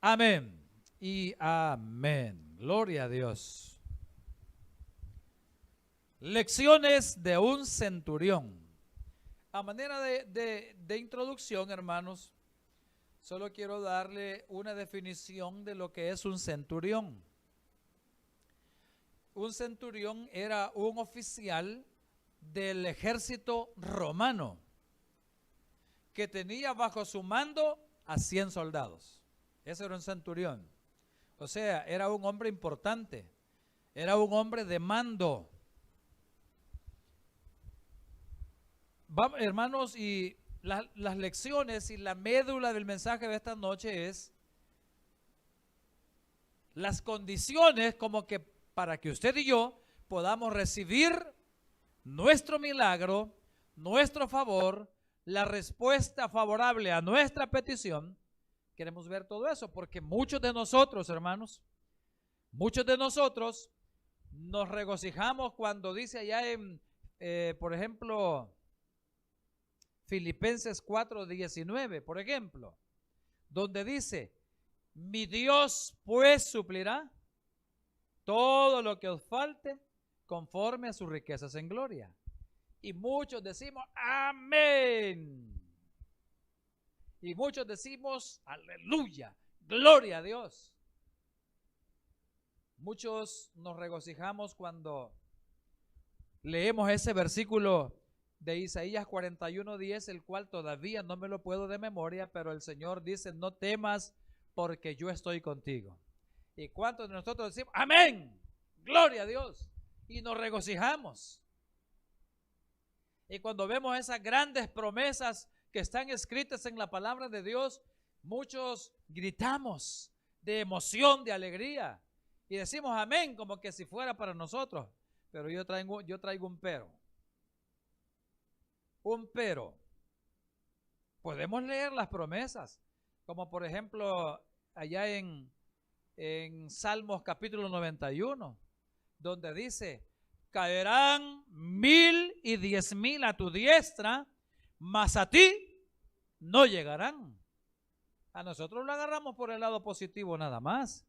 Amén y amén. Gloria a Dios. Lecciones de un centurión. A manera de introducción, hermanos, solo quiero darle una definición de lo que es un centurión. Un centurión era un oficial del ejército romano que tenía bajo su mando a 100 soldados. Ese era un centurión. O sea, era un hombre importante, era un hombre de mando. Vamos, hermanos, y las lecciones y la médula del mensaje de esta noche es las condiciones como que para que usted y yo podamos recibir nuestro milagro, nuestro favor, la respuesta favorable a nuestra petición. Queremos ver todo eso porque muchos de nosotros, hermanos, muchos de nosotros nos regocijamos cuando dice allá en, por ejemplo, Filipenses 4:19, por ejemplo, donde dice, mi Dios pues suplirá todo lo que os falte conforme a sus riquezas en gloria. Y muchos decimos, amén. Y muchos decimos, aleluya, gloria a Dios. Muchos nos regocijamos cuando leemos ese versículo de Isaías 41:10, el cual todavía no me lo puedo de memoria, pero el Señor dice, no temas porque yo estoy contigo. ¿Y cuántos de nosotros decimos, amén, gloria a Dios? Y nos regocijamos. Y cuando vemos esas grandes promesas que están escritas en la palabra de Dios, muchos gritamos de emoción, de alegría, y decimos amén como que si fuera para nosotros. Pero yo traigo un pero. Un pero. Podemos leer las promesas, como por ejemplo allá en Salmos capítulo 91, donde dice, caerán 1000 y 10,000 a tu diestra, mas a ti no llegarán. A nosotros lo agarramos por el lado positivo nada más.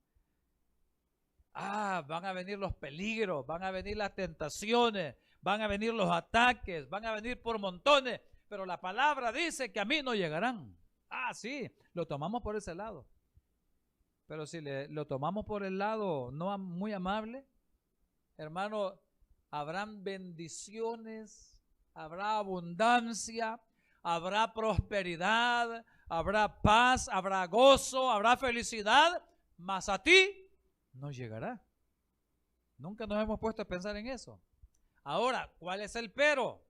Van a venir los peligros, van a venir las tentaciones, van a venir los ataques, van a venir por montones, pero la palabra dice que a mí no llegarán. Sí, lo tomamos por ese lado. Pero si lo tomamos por el lado no muy amable, hermano, habrán bendiciones, habrá abundancia, habrá prosperidad, habrá paz, habrá gozo, habrá felicidad, mas a ti no llegará. Nunca nos hemos puesto a pensar en eso. Ahora, ¿cuál es el pero?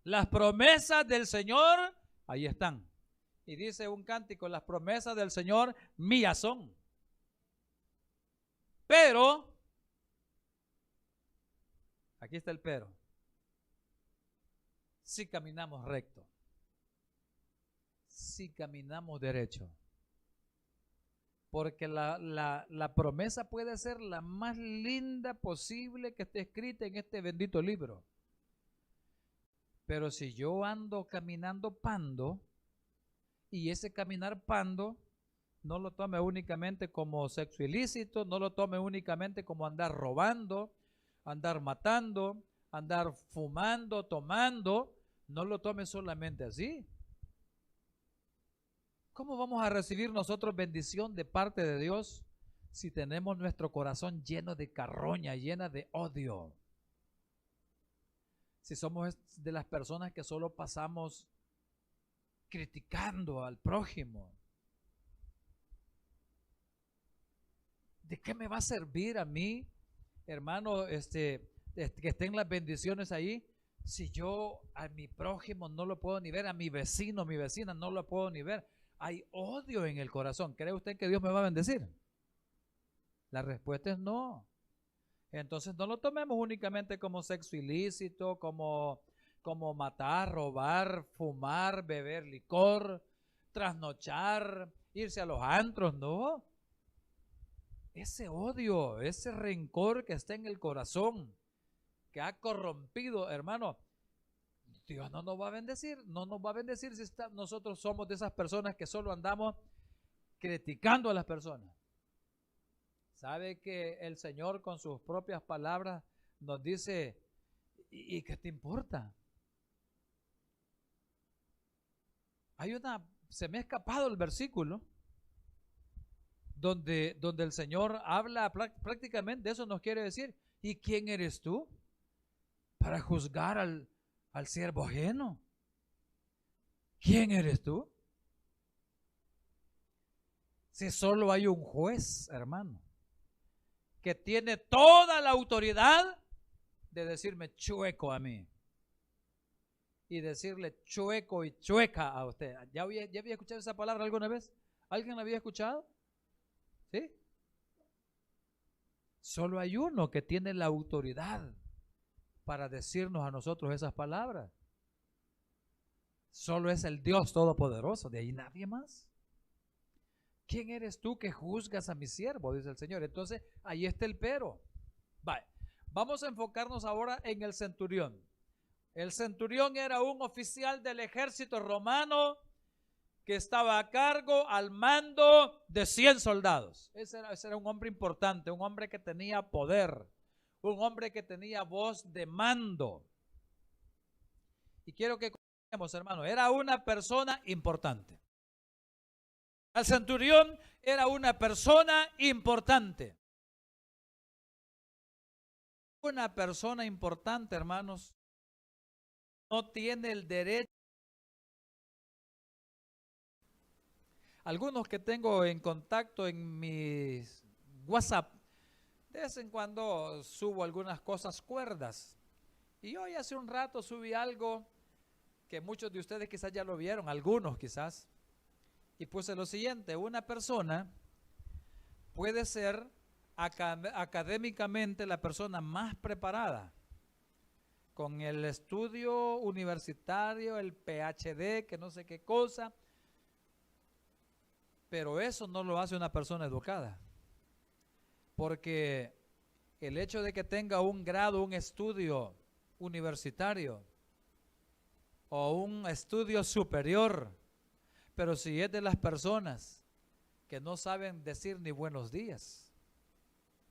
Las promesas del Señor, ahí están. Y dice un cántico, las promesas del Señor mías son. Pero, aquí está el pero, si caminamos recto, si caminamos derecho. Porque la promesa puede ser la más linda posible que esté escrita en este bendito libro. Pero si yo ando caminando pando, y ese caminar pando, no lo tome únicamente como sexo ilícito, no lo tome únicamente como andar robando, andar matando, andar fumando, tomando, no lo tome solamente así. ¿Cómo vamos a recibir nosotros bendición de parte de Dios si tenemos nuestro corazón lleno de carroña, llena de odio? Si somos de las personas que solo pasamos criticando al prójimo. ¿De qué me va a servir a mí, hermano, que estén las bendiciones ahí, si yo a mi prójimo no lo puedo ni ver, a mi vecino, mi vecina no lo puedo ni ver? Hay odio en el corazón. ¿Cree usted que Dios me va a bendecir? La respuesta es no. Entonces no lo tomemos únicamente como sexo ilícito, como matar, robar, fumar, beber licor, trasnochar, irse a los antros, no. Ese odio, ese rencor que está en el corazón, que ha corrompido, hermano, Dios no nos va a bendecir, no nos va a bendecir si nosotros somos de esas personas que solo andamos criticando a las personas. ¿Sabe que el Señor con sus propias palabras nos dice, ¿y qué te importa? Se me ha escapado el versículo donde el Señor habla prácticamente, eso nos quiere decir, ¿y quién eres tú para juzgar al siervo ajeno? ¿Quién eres tú? Si solo hay un juez, hermano, que tiene toda la autoridad de decirme chueco a mí y decirle chueco y chueca a usted. ¿Ya había escuchado esa palabra alguna vez? ¿Alguien la había escuchado? ¿Sí? Solo hay uno que tiene la autoridad para decirnos a nosotros esas palabras. Solo es el Dios Todopoderoso, de ahí nadie más. ¿Quién eres tú que juzgas a mi siervo?, dice el Señor. Entonces, ahí está el pero. Vale. Vamos a enfocarnos ahora en el centurión. El centurión era un oficial del ejército romano que estaba a cargo, al mando de 100 soldados. Ese era un hombre importante, un hombre que tenía poder, un hombre que tenía voz de mando. Y quiero que conozcamos, hermano, era una persona importante. El centurión era una persona importante. Una persona importante, hermanos, no tiene el derecho. Algunos que tengo en contacto en mis WhatsApp, de vez en cuando subo algunas cosas cuerdas. Y hoy hace un rato subí algo que muchos de ustedes quizás ya lo vieron, algunos quizás. Y puse lo siguiente: una persona puede ser académicamente la persona más preparada, con el estudio universitario, el PhD, que no sé qué cosa, pero eso no lo hace una persona educada, porque el hecho de que tenga un grado, un estudio universitario o un estudio superior, pero si es de las personas que no saben decir ni buenos días,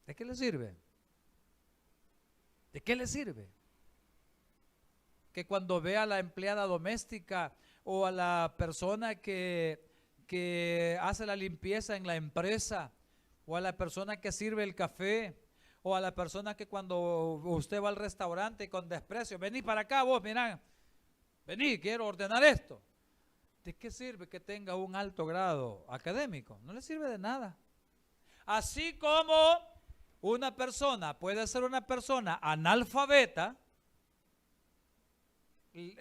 ¿de qué le sirve? ¿De qué le sirve? Que cuando ve a la empleada doméstica o a la persona que hace la limpieza en la empresa, o a la persona que sirve el café, o a la persona que cuando usted va al restaurante con desprecio, vení para acá vos, mirá, vení, quiero ordenar esto. ¿De qué sirve que tenga un alto grado académico? No le sirve de nada. Así como una persona puede ser una persona analfabeta,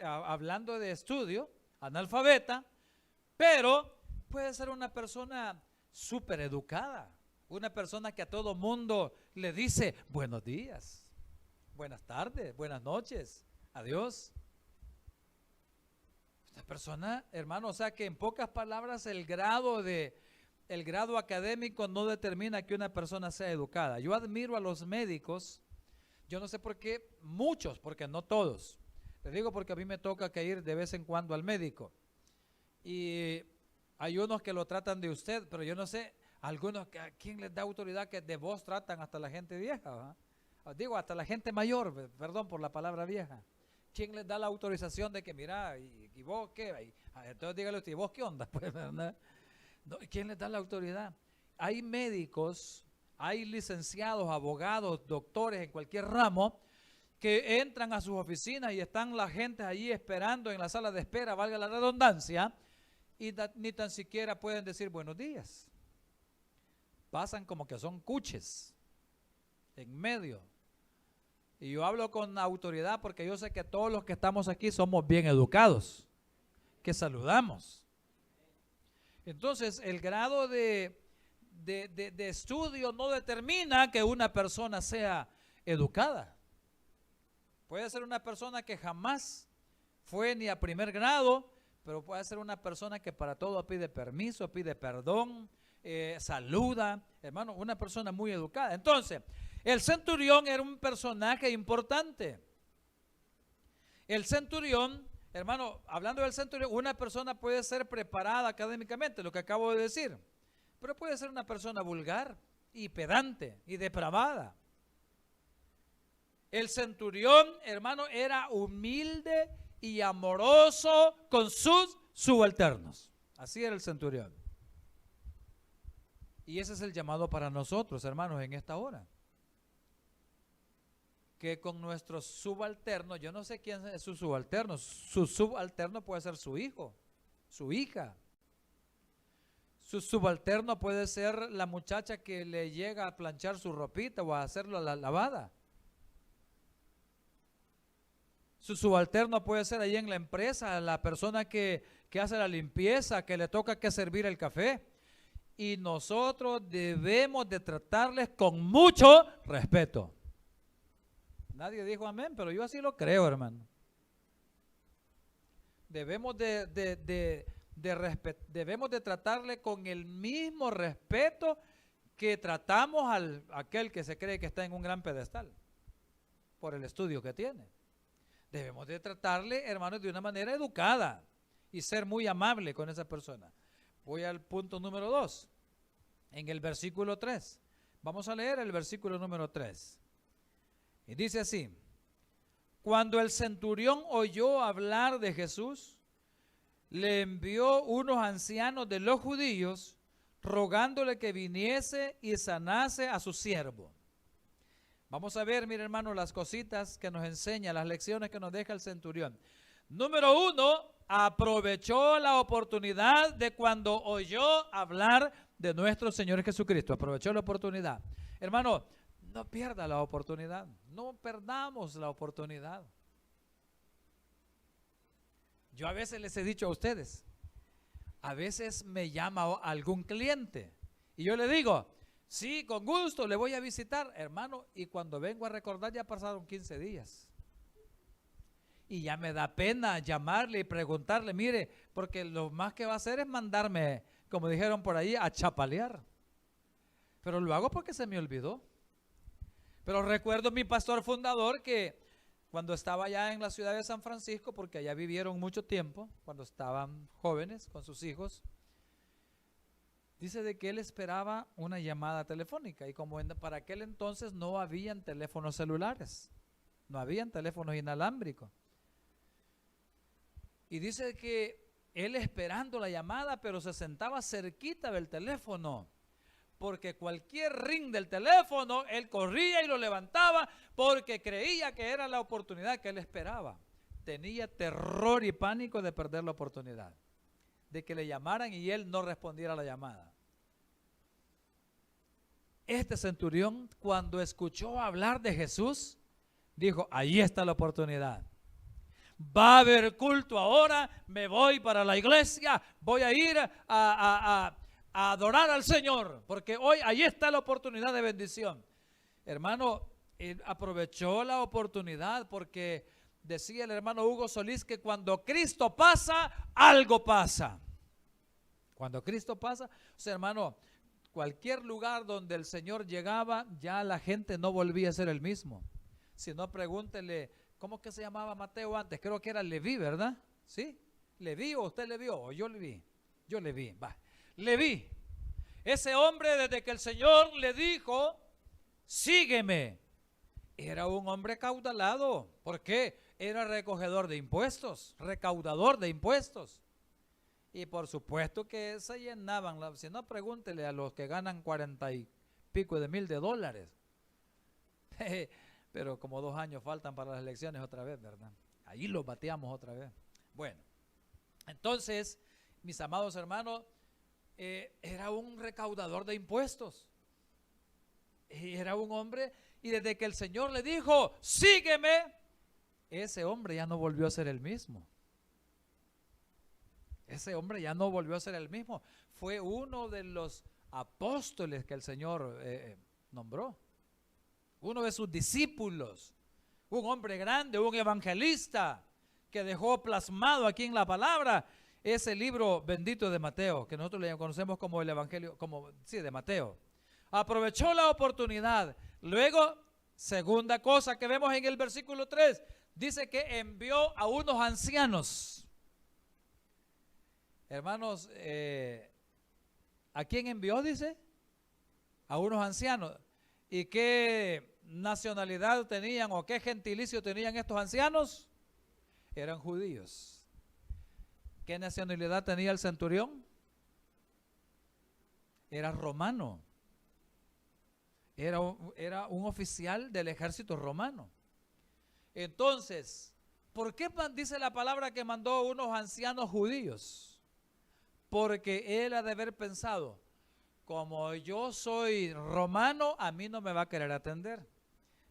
hablando de estudio, analfabeta, pero puede ser una persona súper educada, una persona que a todo mundo le dice buenos días, buenas tardes, buenas noches, adiós. Esta persona, hermano, o sea que en pocas palabras el grado académico no determina que una persona sea educada. Yo admiro a los médicos, yo no sé por qué, muchos, porque no todos. Les digo porque a mí me toca que ir de vez en cuando al médico. Y hay unos que lo tratan de usted, pero yo no sé, algunos, ¿a quién les da autoridad que de vos tratan hasta la gente vieja? ¿Va? Digo, hasta la gente mayor, perdón por la palabra vieja. ¿Quién les da la autorización de que, mira, y vos qué? Entonces dígale usted, ¿y vos qué onda? Pues, ¿verdad? ¿Quién les da la autoridad? Hay médicos, hay licenciados, abogados, doctores en cualquier ramo que entran a sus oficinas y están la gente allí esperando en la sala de espera, valga la redundancia, y ni tan siquiera pueden decir buenos días. Pasan como que son cuches en medio. Y yo hablo con autoridad porque yo sé que todos los que estamos aquí somos bien educados, que saludamos. Entonces, el grado de estudio no determina que una persona sea educada. Puede ser una persona que jamás fue ni a primer grado, pero puede ser una persona que para todo pide permiso, pide perdón, saluda. Hermano, una persona muy educada. Entonces, el centurión era un personaje importante. El centurión, hermano, hablando del centurión, una persona puede ser preparada académicamente, lo que acabo de decir. pero puede ser una persona vulgar y pedante y depravada. El centurión, hermano, era humilde y amoroso con sus subalternos. Así era el centurión. Y ese es el llamado para nosotros, hermanos, en esta hora. Que con nuestros subalternos, yo no sé quién es su subalterno puede ser su hijo, su hija. Su subalterno puede ser la muchacha que le llega a planchar su ropita o a hacerlo la lavada. Su subalterno puede ser ahí en la empresa, la persona que hace la limpieza, que le toca que servir el café. Y nosotros debemos de tratarles con mucho respeto. Nadie dijo amén, pero yo así lo creo, hermano. Debemos debemos de tratarle con el mismo respeto que tratamos a aquel que se cree que está en un gran pedestal por el estudio que tiene. Debemos de tratarle, hermanos, de una manera educada y ser muy amable con esa persona. Voy al punto número 2, en el versículo 3. Vamos a leer el versículo número 3. Y dice así: cuando el centurión oyó hablar de Jesús, le envió unos ancianos de los judíos, rogándole que viniese y sanase a su siervo. Vamos a ver, mire hermano, las cositas que nos enseña, las lecciones que nos deja el centurión. Número 1, aprovechó la oportunidad de cuando oyó hablar de nuestro Señor Jesucristo. Aprovechó la oportunidad. Hermano, no pierda la oportunidad, no perdamos la oportunidad. Yo a veces les he dicho a ustedes, a veces me llama algún cliente y yo le digo, sí, con gusto, le voy a visitar, hermano, y cuando vengo a recordar ya pasaron 15 días. Y ya me da pena llamarle y preguntarle, mire, porque lo más que va a hacer es mandarme, como dijeron por ahí, a chapalear. Pero lo hago porque se me olvidó. Pero recuerdo mi pastor fundador que cuando estaba allá en la ciudad de San Francisco, porque allá vivieron mucho tiempo, cuando estaban jóvenes con sus hijos, dice de que él esperaba una llamada telefónica y como para aquel entonces no habían teléfonos celulares, no habían teléfonos inalámbricos. Y dice que él esperando la llamada, pero se sentaba cerquita del teléfono, porque cualquier ring del teléfono, él corría y lo levantaba, porque creía que era la oportunidad que él esperaba. Tenía terror y pánico de perder la oportunidad, de que le llamaran y él no respondiera a la llamada. Este centurión, cuando escuchó hablar de Jesús, dijo, ahí está la oportunidad. Va a haber culto ahora, me voy para la iglesia, voy a ir a adorar al Señor, porque hoy ahí está la oportunidad de bendición. Hermano, aprovechó la oportunidad porque decía el hermano Hugo Solís que cuando Cristo pasa, algo pasa. Cuando Cristo pasa, o sea, hermano, cualquier lugar donde el Señor llegaba, ya la gente no volvía a ser el mismo. Si no, pregúntele, ¿cómo que se llamaba Mateo antes? Creo que era Leví, ¿verdad? ¿Sí? ¿Leví o usted le vio? ¿O yo le vi? Yo le vi, va. Leví, ese hombre desde que el Señor le dijo, sígueme, era un hombre caudalado. ¿Por qué? Era recogedor de impuestos, recaudador de impuestos. Y por supuesto que se llenaban, si no, pregúntele a los que ganan 40 y pico de mil de dólares. Pero como 2 años faltan para las elecciones otra vez, ¿verdad? Ahí los bateamos otra vez. Bueno, entonces, mis amados hermanos, era un recaudador de impuestos. Era un hombre, y desde que el Señor le dijo, sígueme, ese hombre ya no volvió a ser el mismo. Ese hombre ya no volvió a ser el mismo. Fue uno de los apóstoles que el Señor nombró. Uno de sus discípulos. Un hombre grande, un evangelista que dejó plasmado aquí en la palabra ese libro bendito de Mateo, que nosotros le conocemos como el Evangelio, de Mateo. Aprovechó la oportunidad. Luego, segunda cosa que vemos en el versículo 3, dice que envió a unos ancianos. Hermanos, ¿A quién envió? Dice, a unos ancianos. ¿Y qué nacionalidad tenían o qué gentilicio tenían estos ancianos? Eran judíos. ¿Qué nacionalidad tenía el centurión? Era romano. Era un oficial del ejército romano. Entonces, ¿por qué dice la palabra que mandó unos ancianos judíos? Porque él ha de haber pensado, como yo soy romano, a mí no me va a querer atender.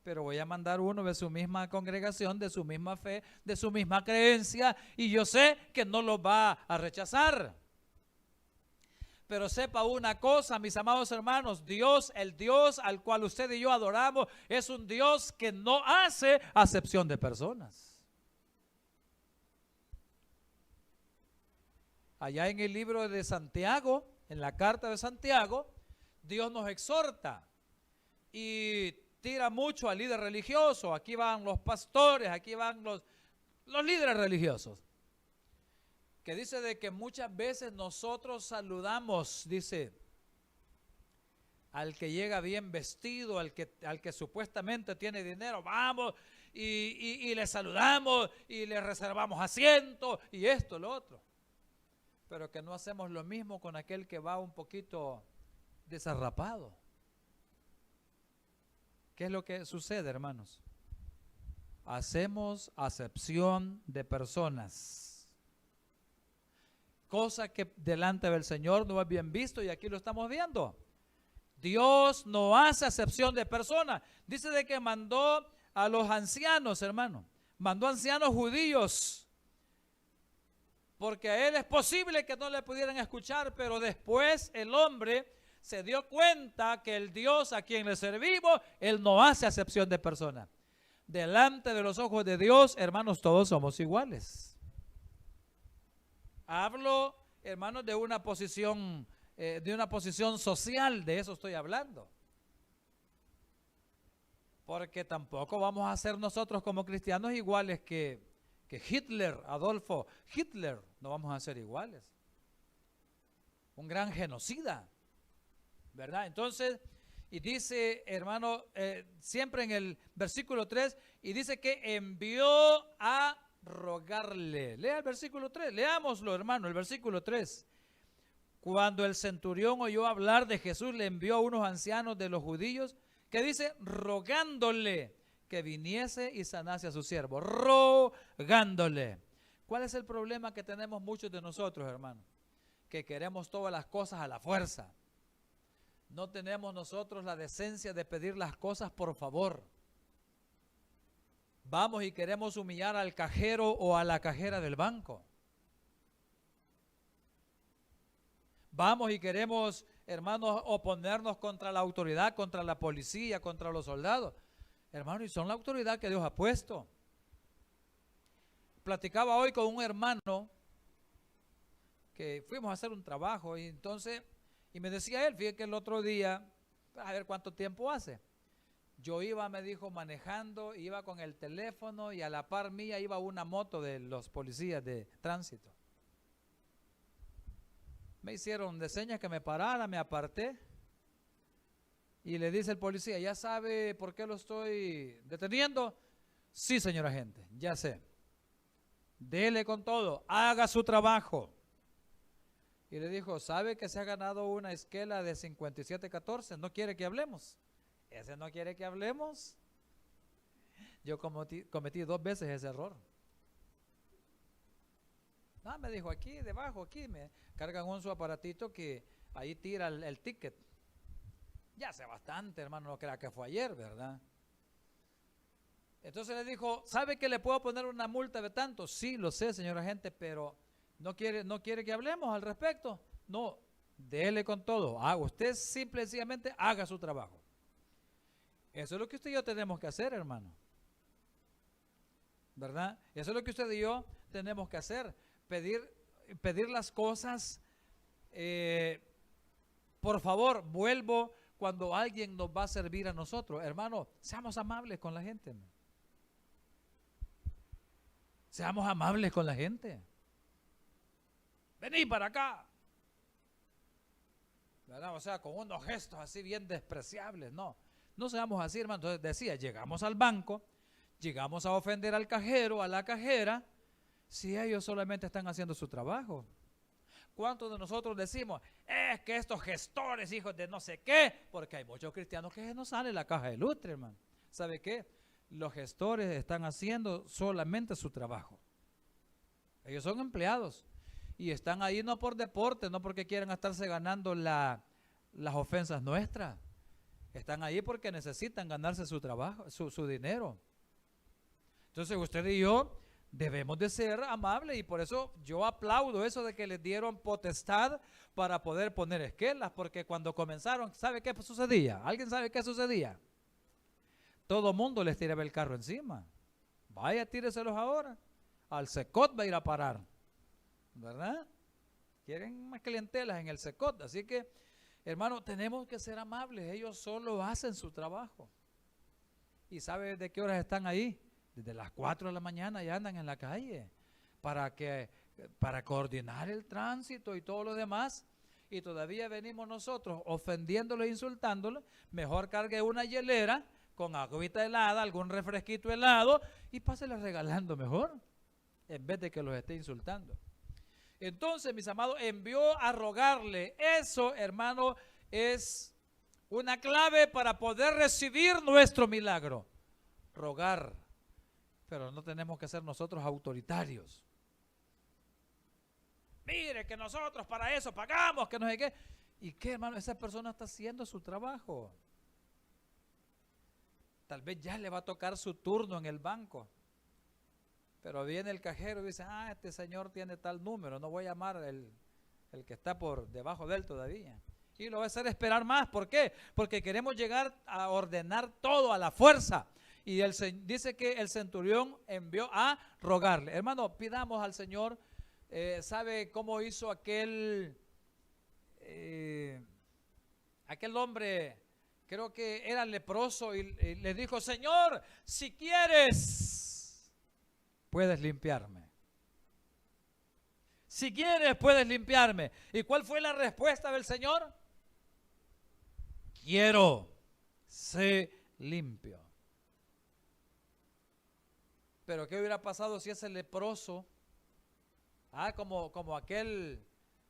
Pero voy a mandar uno de su misma congregación, de su misma fe, de su misma creencia, y yo sé que no los va a rechazar. Pero sepa una cosa, mis amados hermanos, Dios, el Dios al cual usted y yo adoramos, es un Dios que no hace acepción de personas. Allá en el libro de Santiago, en la carta de Santiago, Dios nos exhorta y tira mucho al líder religioso. Aquí van los pastores, aquí van los líderes religiosos. Que dice de que muchas veces nosotros saludamos, dice, al que llega bien vestido, al que supuestamente tiene dinero, vamos y le saludamos y le reservamos asiento y esto, lo otro. Pero que no hacemos lo mismo con aquel que va un poquito desarrapado. ¿Qué es lo que sucede, hermanos? Hacemos acepción de personas. Cosa que delante del Señor no es bien visto y aquí lo estamos viendo. Dios no hace acepción de personas. Dice de que mandó a los ancianos, hermano. Mandó ancianos judíos. Porque a él es posible que no le pudieran escuchar, pero después el hombre se dio cuenta que el Dios a quien le servimos, Él no hace acepción de personas. Delante de los ojos de Dios, hermanos, todos somos iguales. Hablo, hermanos, de una posición social, de eso estoy hablando. Porque tampoco vamos a ser nosotros como cristianos iguales que Hitler, Adolfo Hitler, no vamos a ser iguales. Un gran genocida, ¿verdad? Entonces, y dice, hermano, siempre en el versículo 3, y dice que envió a rogarle. Lea el versículo 3, leámoslo, hermano, el versículo 3. Cuando el centurión oyó hablar de Jesús, le envió a unos ancianos de los judíos, que dice, rogándole que viniese y sanase a su siervo, rogándole. ¿Cuál es el problema que tenemos muchos de nosotros, hermano? Que queremos todas las cosas a la fuerza. No tenemos nosotros la decencia de pedir las cosas por favor. Vamos y queremos humillar al cajero o a la cajera del banco. Vamos y queremos, hermanos, oponernos contra la autoridad, contra la policía, contra los soldados. Hermano, y son la autoridad que Dios ha puesto. Platicaba hoy con un hermano que fuimos a hacer un trabajo y entonces, y me decía él, fíjate que el otro día, a ver cuánto tiempo hace, yo iba, me dijo, manejando, iba con el teléfono y a la par mía iba una moto de los policías de tránsito. Me hicieron de señas que me parara, me aparté. Y le dice el policía, ¿ya sabe por qué lo estoy deteniendo? Sí, señor agente, ya sé. Dele con todo, haga su trabajo. Y le dijo, ¿sabe que se ha ganado una esquela de 5714? ¿No quiere que hablemos? ¿Ese no quiere que hablemos? Yo cometí 2 veces ese error. No, me dijo, aquí debajo, aquí me cargan un su aparatito que ahí tira el ticket. Ya hace bastante, hermano, no crea que fue ayer, ¿verdad? Entonces le dijo, ¿sabe que le puedo poner una multa de tanto? Sí, lo sé, señor agente, pero ¿no quiere que hablemos al respecto? No, déle con todo. Usted simple y sencillamente haga su trabajo. Eso es lo que usted y yo tenemos que hacer, hermano. ¿Verdad? Eso es lo que usted y yo tenemos que hacer. Pedir las cosas. Por favor, vuelvo cuando alguien nos va a servir a nosotros. Hermano, seamos amables con la gente. Seamos amables con la gente. Vení para acá. ¿verdad? O sea, con unos gestos así bien despreciables, no. No seamos así, hermano. Entonces decía, llegamos al banco, llegamos a ofender al cajero, a la cajera, si ellos solamente están haciendo su trabajo. ¿Cuántos de nosotros decimos, es que estos gestores, hijos de no sé qué? Porque hay muchos cristianos que no sale la caja de lustre, hermano. ¿Sabe qué? Los gestores están haciendo solamente su trabajo. Ellos son empleados y están ahí no por deporte, no porque quieran estarse ganando las ofensas nuestras. Están ahí porque necesitan ganarse su trabajo, su dinero. Entonces usted y yo debemos de ser amables y por eso yo aplaudo eso de que les dieron potestad para poder poner esquelas, porque cuando comenzaron, ¿sabe qué sucedía? ¿Alguien sabe qué sucedía? Todo mundo les tiraba el carro encima. Vaya, tíreselos ahora. Al Secot va a ir a parar, ¿verdad? Quieren más clientelas en el Secot, así que, hermano, tenemos que ser amables. Ellos solo hacen su trabajo. ¿Y sabe de qué horas están ahí? Desde las 4 de la mañana ya andan en la calle para coordinar el tránsito y todo lo demás. Y todavía venimos nosotros ofendiéndolo e insultándolo. Mejor cargue una hielera con agüita helada, algún refresquito helado y pásele regalando mejor, en vez de que los esté insultando. Entonces, mis amados, envió a rogarle. Eso, hermano, es una clave para poder recibir nuestro milagro. Rogar. Pero no tenemos que ser nosotros autoritarios. Mire que nosotros para eso pagamos, que no sé qué. ¿Y qué, hermano? Esa persona está haciendo su trabajo. Tal vez ya le va a tocar su turno en el banco. Pero viene el cajero y dice, este señor tiene tal número, no voy a llamar el que está por debajo de él todavía. Y lo va a hacer esperar más. ¿Por qué? Porque queremos llegar a ordenar todo a la fuerza. Y dice que el centurión envió a rogarle. Hermano, pidamos al Señor. ¿Sabe cómo hizo aquel hombre? Creo que era leproso y le dijo, Señor, si quieres, puedes limpiarme. Si quieres, puedes limpiarme. ¿Y cuál fue la respuesta del Señor? Quiero, sé limpio. Pero ¿qué hubiera pasado si ese leproso, como aquel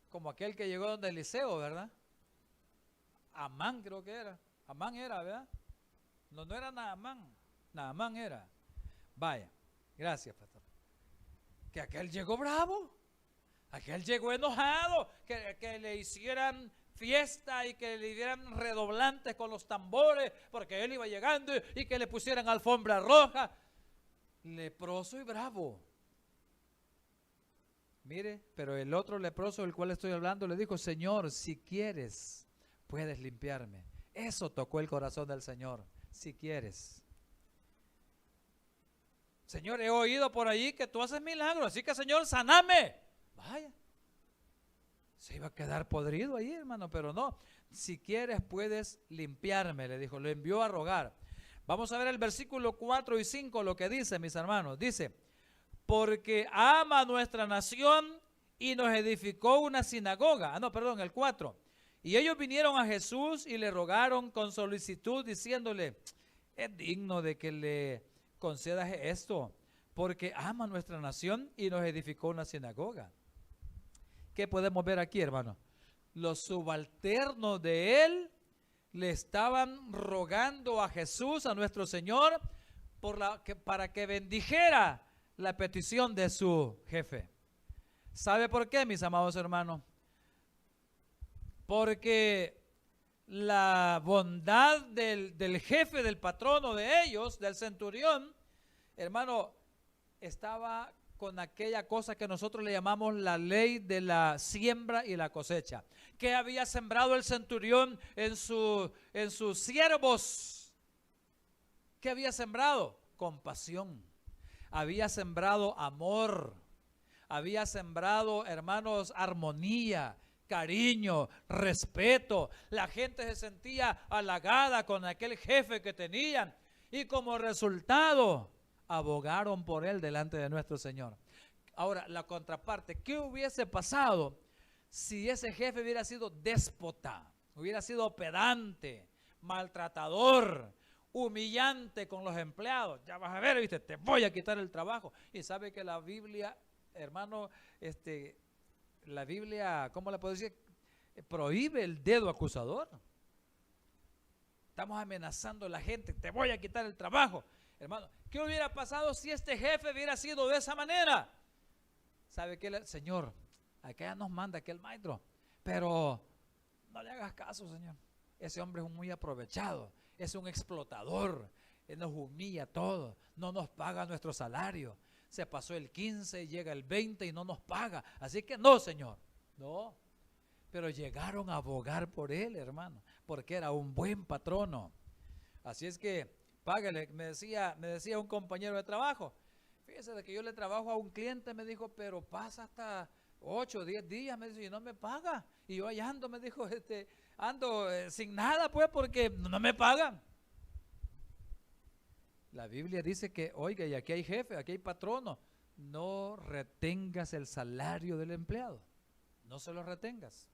que llegó donde Eliseo, ¿verdad? Amán creo que era. Amán era, ¿verdad? No era Naamán. Naamán era. Vaya, gracias, pastor. Que aquel llegó bravo. Aquel llegó enojado. Que le hicieran fiesta y que le dieran redoblantes con los tambores porque él iba llegando y que le pusieran alfombra roja. Leproso y bravo. Mire, pero el otro leproso del cual estoy hablando le dijo, Señor, si quieres, puedes limpiarme. Eso tocó el corazón del Señor, si quieres. Señor, he oído por ahí que tú haces milagros, así que Señor, saname. Vaya, se iba a quedar podrido ahí, hermano, pero no. Si quieres, puedes limpiarme, le dijo, lo envió a rogar. Vamos a ver el versículo 4 y 5, lo que dice, mis hermanos. Dice, porque ama nuestra nación y nos edificó una sinagoga. El 4. Y ellos vinieron a Jesús y le rogaron con solicitud, diciéndole, es digno de que le concedas esto, porque ama nuestra nación y nos edificó una sinagoga. ¿Qué podemos ver aquí, hermano? Los subalternos de él le estaban rogando a Jesús, a nuestro Señor, para que bendijera la petición de su jefe. ¿Sabe por qué, mis amados hermanos? Porque la bondad del jefe, del patrono de ellos, del centurión, hermano, estaba con aquella cosa que nosotros le llamamos la ley de la siembra y la cosecha. ¿Qué había sembrado el centurión en sus siervos? ¿Qué había sembrado? Compasión. Había sembrado amor. Había sembrado, hermanos, armonía, cariño, respeto. La gente se sentía halagada con aquel jefe que tenían y como resultado abogaron por él delante de nuestro Señor. Ahora, la contraparte, ¿qué hubiese pasado si ese jefe hubiera sido déspota? hubiera sido pedante, maltratador, humillante con los empleados. Ya vas a ver, ¿viste? Te voy a quitar el trabajo. Y sabe que la Biblia, hermano, la Biblia, ¿cómo le puedo decir? Prohíbe el dedo acusador. Estamos amenazando a la gente, te voy a quitar el trabajo. Hermano, ¿qué hubiera pasado si este jefe hubiera sido de esa manera? ¿Sabe qué? Señor, acá nos manda aquel maestro, pero no le hagas caso, Señor. Ese hombre es muy aprovechado, es un explotador, él nos humilla todo, no nos paga nuestro salario. Se pasó el 15, llega el 20 y no nos paga. Así que no, Señor, no. Pero llegaron a abogar por él, hermano, porque era un buen patrono. Así es que, págale. Me decía un compañero de trabajo, fíjese de que yo le trabajo a un cliente, me dijo, pero pasa hasta 8 o 10 días, me dice, y no me paga. Y yo allá ando, me dijo, ando sin nada, pues, porque no me pagan. La Biblia dice que, oiga, y aquí hay jefe, aquí hay patrono, no retengas el salario del empleado, no se lo retengas.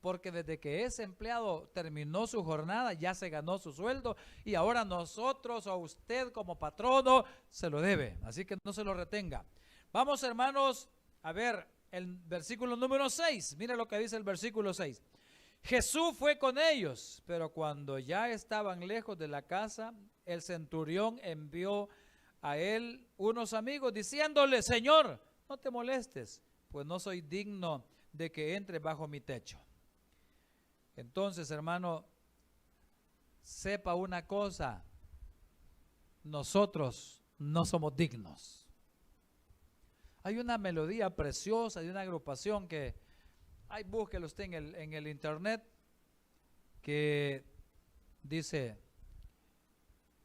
Porque desde que ese empleado terminó su jornada, ya se ganó su sueldo y ahora nosotros o usted como patrono se lo debe. Así que no se lo retenga. Vamos, hermanos, a ver el versículo número 6. Mira lo que dice el versículo 6. Jesús fue con ellos, pero cuando ya estaban lejos de la casa, el centurión envió a él unos amigos diciéndole, Señor, no te molestes, pues no soy digno de que entres bajo mi techo. Entonces, hermano, sepa una cosa, nosotros no somos dignos. Hay una melodía preciosa de una agrupación que, ahí búsquelo usted en el internet, que dice,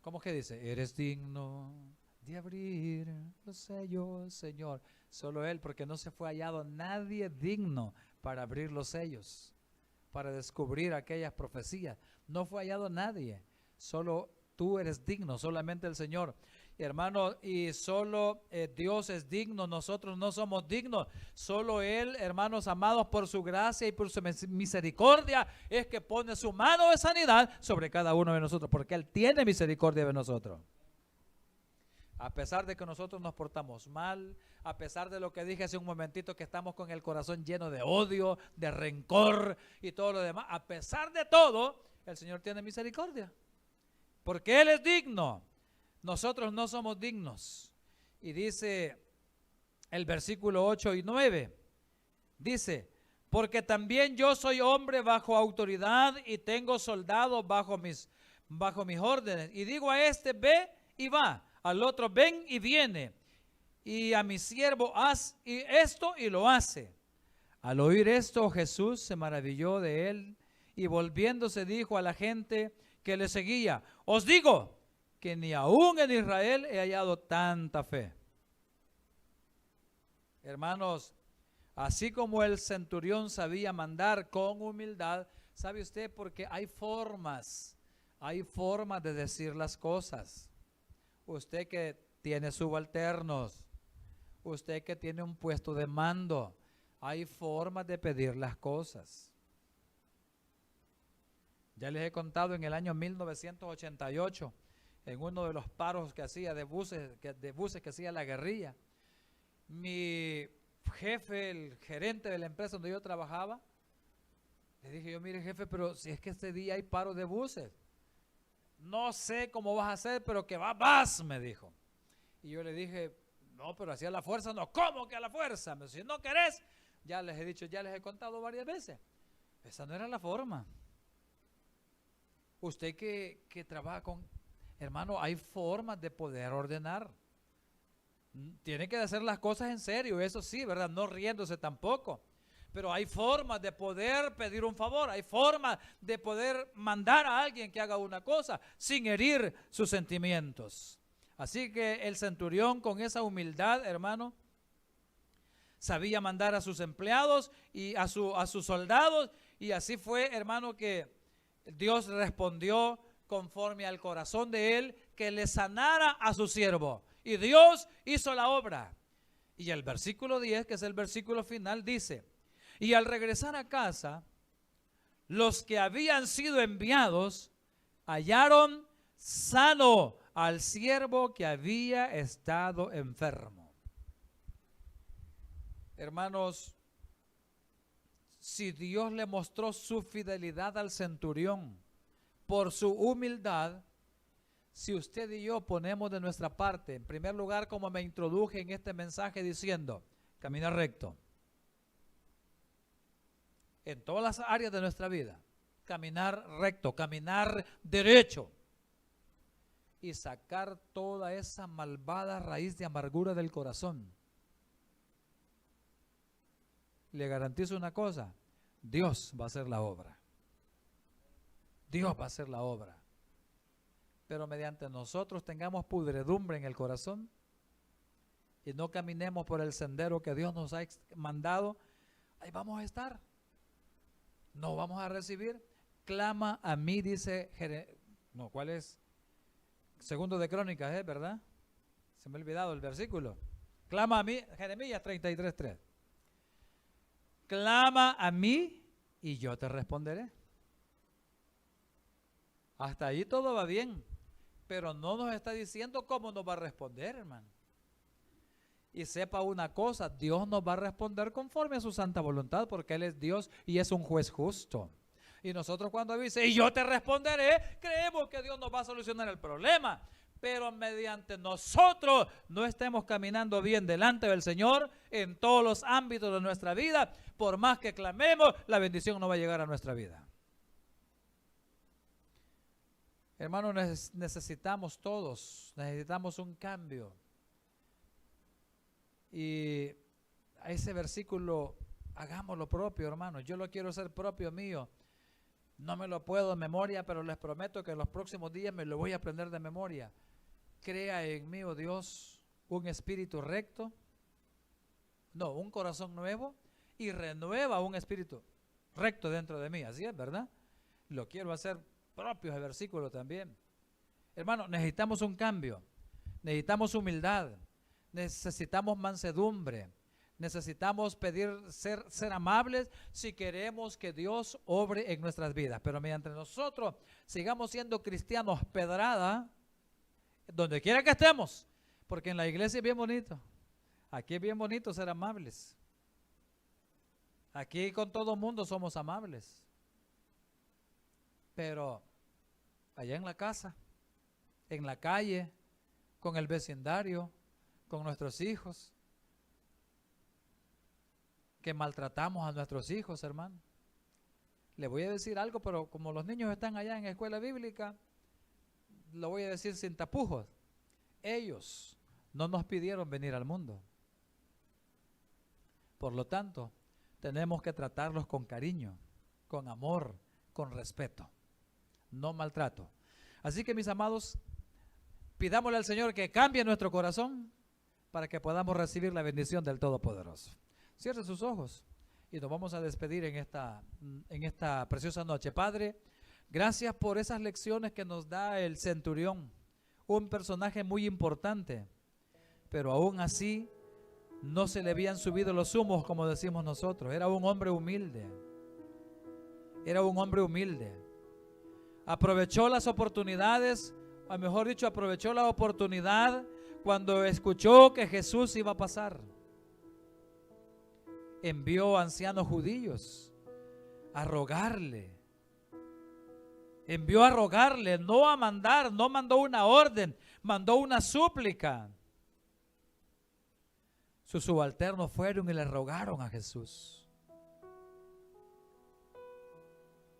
¿cómo que dice? Eres digno de abrir los sellos, Señor. Solo Él, porque no se fue hallado nadie digno para abrir los sellos, para descubrir aquellas profecías. No fue hallado nadie, solo tú eres digno, solamente el Señor. Hermano, y solo Dios es digno, nosotros no somos dignos. Solo Él, hermanos amados, por su gracia y por su misericordia, es que pone su mano de sanidad sobre cada uno de nosotros, porque Él tiene misericordia de nosotros. A pesar de que nosotros nos portamos mal, a pesar de lo que dije hace un momentito, que estamos con el corazón lleno de odio, de rencor y todo lo demás, a pesar de todo, el Señor tiene misericordia, porque Él es digno. Nosotros no somos dignos. Y dice el versículo 8 y 9, dice, porque también yo soy hombre bajo autoridad y tengo soldados bajo mis órdenes. Y digo a este, ve y va. Al otro, ven y viene. Y a mi siervo, haz esto y lo hace. Al oír esto, Jesús se maravilló de él y volviéndose dijo a la gente que le seguía, os digo que ni aún en Israel he hallado tanta fe. Hermanos, así como el centurión sabía mandar con humildad, ¿sabe usted? Porque hay formas de decir las cosas. Usted que tiene subalternos, usted que tiene un puesto de mando, hay formas de pedir las cosas. Ya les he contado en el año 1988, en uno de los paros que hacía de buses que hacía la guerrilla, mi jefe, el gerente de la empresa donde yo trabajaba, le dije yo, mire jefe, pero si es que este día hay paro de buses, no sé cómo vas a hacer, pero que vas, me dijo. Y yo le dije, no, pero así a la fuerza, no, ¿cómo que a la fuerza? Me dice, si no querés, ya les he dicho, ya les he contado varias veces, esa no era la forma. Usted que trabaja con, hermano, hay formas de poder ordenar. Tiene que hacer las cosas en serio, eso sí, ¿verdad? No riéndose tampoco. Pero hay formas de poder pedir un favor, hay formas de poder mandar a alguien que haga una cosa sin herir sus sentimientos. Así que el centurión con esa humildad, hermano, sabía mandar a sus empleados y a sus soldados, y así fue, hermano, que Dios respondió conforme al corazón de él, que le sanara a su siervo. Y Dios hizo la obra. Y el versículo 10, que es el versículo final, dice, y al regresar a casa, los que habían sido enviados hallaron sano al siervo que había estado enfermo. Hermanos, si Dios le mostró su fidelidad al centurión por su humildad, si usted y yo ponemos de nuestra parte, en primer lugar, como me introduje en este mensaje diciendo, caminar recto, en todas las áreas de nuestra vida, caminar recto, caminar derecho y sacar toda esa malvada raíz de amargura del corazón. Le garantizo una cosa, Dios va a hacer la obra. Dios va a hacer la obra. Pero mediante nosotros tengamos pudredumbre en el corazón y no caminemos por el sendero que Dios nos ha mandado, ahí vamos a estar. No vamos a recibir. Clama a mí, dice, ¿cuál es? Segundo de Crónicas, ¿verdad? Se me ha olvidado el versículo. Clama a mí, Jeremías 33:3. Clama a mí y yo te responderé. Hasta ahí todo va bien, pero no nos está diciendo cómo nos va a responder, hermano. Y sepa una cosa, Dios nos va a responder conforme a su santa voluntad, porque Él es Dios y es un juez justo. Y nosotros cuando dice, y yo te responderé, creemos que Dios nos va a solucionar el problema. Pero mediante nosotros no estemos caminando bien delante del Señor en todos los ámbitos de nuestra vida, por más que clamemos, la bendición no va a llegar a nuestra vida. Hermanos, necesitamos un cambio. Y a ese versículo, hagámoslo propio, hermanos. Yo lo quiero hacer propio mío. No me lo puedo de memoria, pero les prometo que en los próximos días me lo voy a aprender de memoria. Crea en mí, oh Dios, un espíritu recto, un corazón nuevo, y renueva un espíritu recto dentro de mí. Así es, ¿verdad? Lo quiero hacer propio ese versículo también. Hermano, necesitamos un cambio, necesitamos humildad, necesitamos mansedumbre, necesitamos pedir ser amables si queremos que Dios obre en nuestras vidas. Pero mediante nosotros sigamos siendo cristianos pedrada, donde quiera que estemos, porque en la iglesia es bien bonito. Aquí es bien bonito ser amables. Aquí con todo el mundo somos amables. Pero allá en la casa, en la calle, con el vecindario, con nuestros hijos, que maltratamos a nuestros hijos, hermano. Le voy a decir algo, pero como los niños están allá en la escuela bíblica, lo voy a decir sin tapujos. Ellos no nos pidieron venir al mundo. Por lo tanto, tenemos que tratarlos con cariño, con amor, con respeto, no maltrato. Así que, mis amados, pidámosle al Señor que cambie nuestro corazón para que podamos recibir la bendición del Todopoderoso. Cierre sus ojos y nos vamos a despedir en esta preciosa noche. Padre, gracias por esas lecciones que nos da el centurión, un personaje muy importante, pero aún así no se le habían subido los humos, como decimos nosotros. Era un hombre humilde. Era un hombre humilde. Aprovechó las oportunidades, o mejor dicho, aprovechó la oportunidad cuando escuchó que Jesús iba a pasar. Envió ancianos judíos a rogarle. Envió a rogarle, no a mandar, no mandó una orden, mandó una súplica. Sus subalternos fueron y le rogaron a Jesús.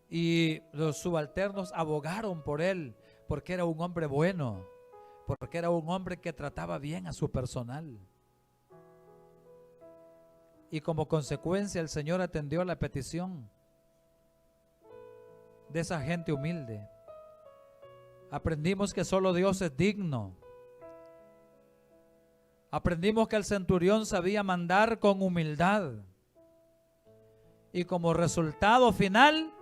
Y los subalternos abogaron por él, porque era un hombre bueno, porque era un hombre que trataba bien a su personal. Y como consecuencia el Señor atendió la petición de esa gente humilde. Aprendimos que solo Dios es digno. Aprendimos que el centurión sabía mandar con humildad. Y como resultado final,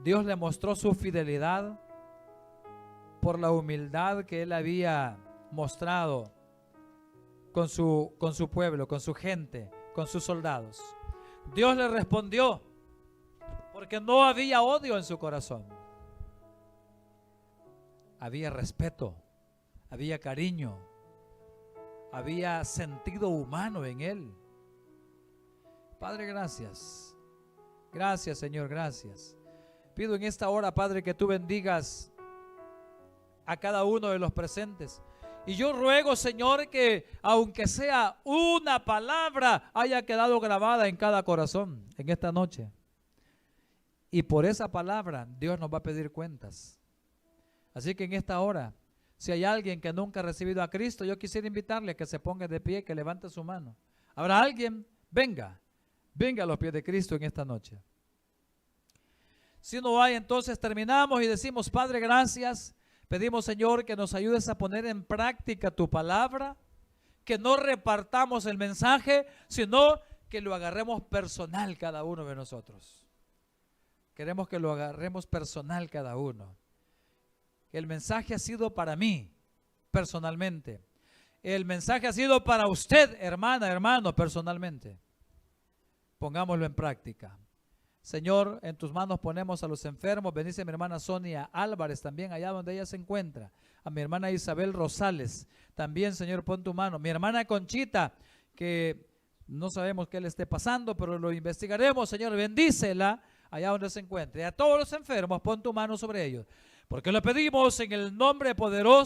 Dios le mostró su fidelidad por la humildad que él había mostrado con su pueblo, con su gente, con sus soldados. Dios le respondió, Porque no había odio en su corazón. Había respeto, había cariño, había sentido humano en él. Padre, gracias. Gracias, Señor, gracias. Pido en esta hora, Padre, que tú bendigas a cada uno de los presentes. Y yo ruego, Señor, que aunque sea una palabra, haya quedado grabada en cada corazón en esta noche. Y por esa palabra Dios nos va a pedir cuentas. Así que en esta hora, si hay alguien que nunca ha recibido a Cristo, yo quisiera invitarle a que se ponga de pie, que levante su mano. ¿Habrá alguien? Venga a los pies de Cristo en esta noche. Si no hay, entonces terminamos y decimos: Padre, gracias. Pedimos, Señor, que nos ayudes a poner en práctica tu palabra, que no repartamos el mensaje, sino que lo agarremos personal cada uno de nosotros. Queremos que lo agarremos personal cada uno. El mensaje ha sido para mí, personalmente. El mensaje ha sido para usted, hermana, hermano, personalmente. Pongámoslo en práctica. Señor, en tus manos ponemos a los enfermos. Bendice a mi hermana Sonia Álvarez también, allá donde ella se encuentra. A mi hermana Isabel Rosales. También, Señor, pon tu mano. Mi hermana Conchita, que no sabemos qué le esté pasando, pero lo investigaremos. Señor, bendícela allá donde se encuentre. A todos los enfermos, pon tu mano sobre ellos. Porque lo pedimos en el nombre poderoso